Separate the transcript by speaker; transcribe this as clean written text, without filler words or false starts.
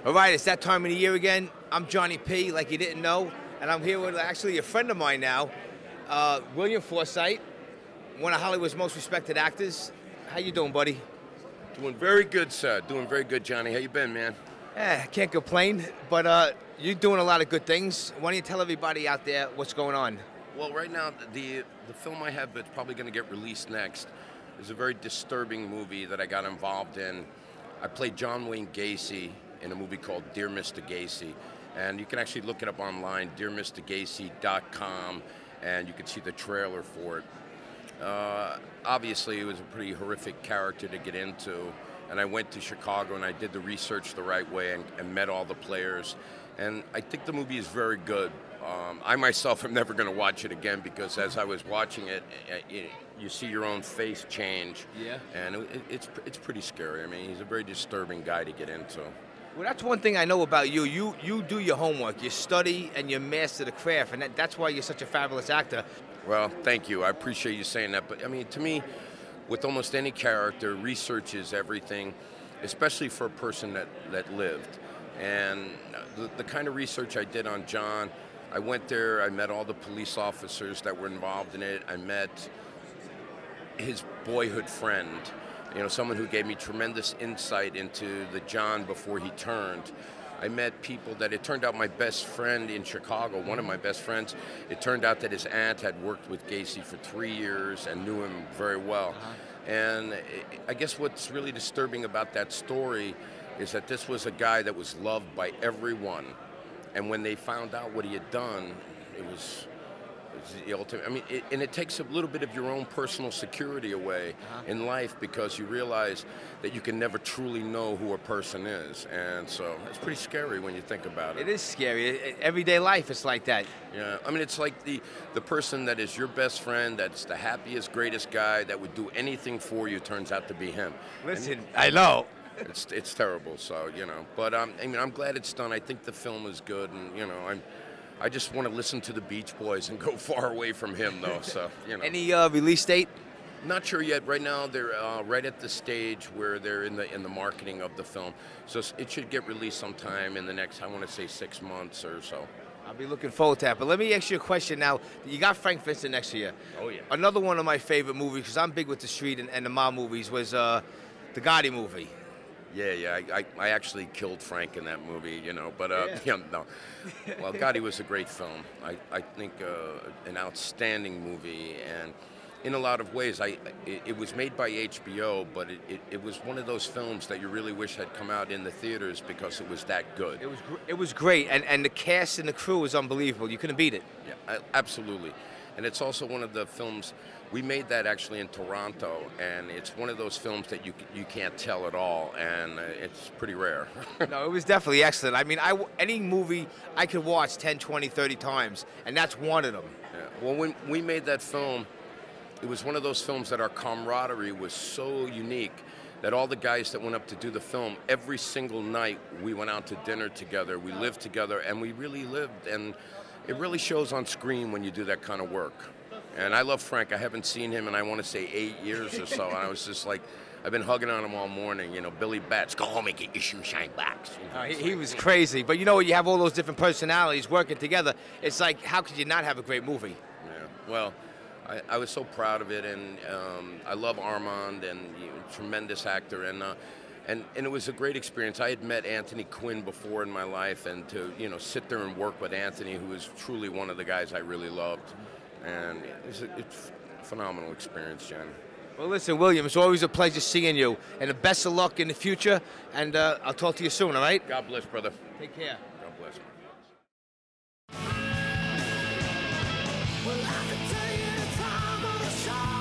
Speaker 1: All right, it's that time of the year again. I'm Johnny P, like you didn't know, and I'm here with actually a friend of mine now, William Forsite, one of Hollywood's most respected actors. How you doing, buddy?
Speaker 2: Doing very good, sir. Doing very good, Johnny. How you been, man?
Speaker 1: Can't complain, but you're doing a lot of good things. Why don't you tell everybody out there what's going on?
Speaker 2: Well, right now, the film I have that's probably going to get released next is a very disturbing movie that I got involved in. I played John Wayne Gacy in a movie called Dear Mr. Gacy, and you can actually look it up online, dearmrgacy.com, and you can see the trailer for it. Obviously, it was a pretty horrific character to get into, and I went to Chicago and I did the research the right way and met all the players, and I think the movie is very good. I myself am never going to watch it again because as I was watching it, you see your own face change. Yeah. And it's pretty scary. I mean, he's a very disturbing guy to get into.
Speaker 1: Well, that's one thing I know about you. You do your homework, you study, and you master the craft, and that's why you're such a fabulous actor.
Speaker 2: Well, thank you. I appreciate you saying that. But, I mean, to me, with almost any character, research is everything, especially for a person that lived. And the kind of research I did on John, I went there, I met all the police officers that were involved in it. I met his boyhood friend, you know, someone who gave me tremendous insight into the John before he turned. I met people that it turned out my best friend in Chicago, one of my best friends, it turned out that his aunt had worked with Gacy for 3 years and knew him very well. And I guess what's really disturbing about that story is that this was a guy that was loved by everyone. And when they found out what he had done, it was the ultimate. I mean, it takes a little bit of your own personal security away in life because you realize that you can never truly know who a person is. And so it's pretty scary when you think about it.
Speaker 1: It is scary. Everyday life is like that.
Speaker 2: Yeah, I mean, it's like the person that is your best friend, that's the happiest, greatest guy, that would do anything for you, turns out to be him.
Speaker 1: Listen, I know.
Speaker 2: It's terrible, so, you know. But, I mean, I'm glad it's done. I think the film is good, and, you know, I just want to listen to the Beach Boys and go far away from him, though, so, you know.
Speaker 1: Any release date?
Speaker 2: Not sure yet. Right now, they're right at the stage where they're in the marketing of the film. So it should get released sometime in the next, I want to say, 6 months or so.
Speaker 1: I'll be looking forward to that. But let me ask you a question now. You got Frank Vincent next year.
Speaker 2: Oh, yeah.
Speaker 1: Another one of my favorite movies, because I'm big with the street and the mob movies, was the Gotti Movie.
Speaker 2: Yeah, I actually killed Frank in that movie, you know, but, yeah, no. Well, Gotti was a great film. I think an outstanding movie, and in a lot of ways, it was made by HBO, but it was one of those films that you really wish had come out in the theaters because it was that good.
Speaker 1: It was great, and the cast and the crew was unbelievable. You couldn't beat it.
Speaker 2: Yeah, absolutely. And it's also one of the films, we made that actually in Toronto, and it's one of those films that you can't tell at all, and it's pretty rare.
Speaker 1: No, it was definitely excellent. I mean, any movie I could watch 10, 20, 30 times, and that's one of them.
Speaker 2: Yeah. Well, when we made that film, it was one of those films that our camaraderie was so unique that all the guys that went up to do the film, every single night we went out to dinner together, we lived together, and we really lived, and it really shows on screen when you do that kind of work. And I love Frank. I haven't seen him in, I want to say, 8 years or so. And I was just like, I've been hugging on him all morning. You know, Billy Bats, go home and get your shoe shine backs. You know,
Speaker 1: he was crazy. But you know, you have all those different personalities working together. It's like, how could you not have a great movie?
Speaker 2: Yeah. Well, I was so proud of it, and I love Armand, and tremendous actor, and it was a great experience. I had met Anthony Quinn before in my life, and to sit there and work with Anthony, who is truly one of the guys I really loved, and it's a phenomenal experience, Jen.
Speaker 1: Well, listen, William, it's always a pleasure seeing you, and the best of luck in the future, and I'll talk to you soon, all right?
Speaker 2: God bless, brother.
Speaker 1: Take care.
Speaker 2: God bless.
Speaker 3: Well, I can tell you the time of the show.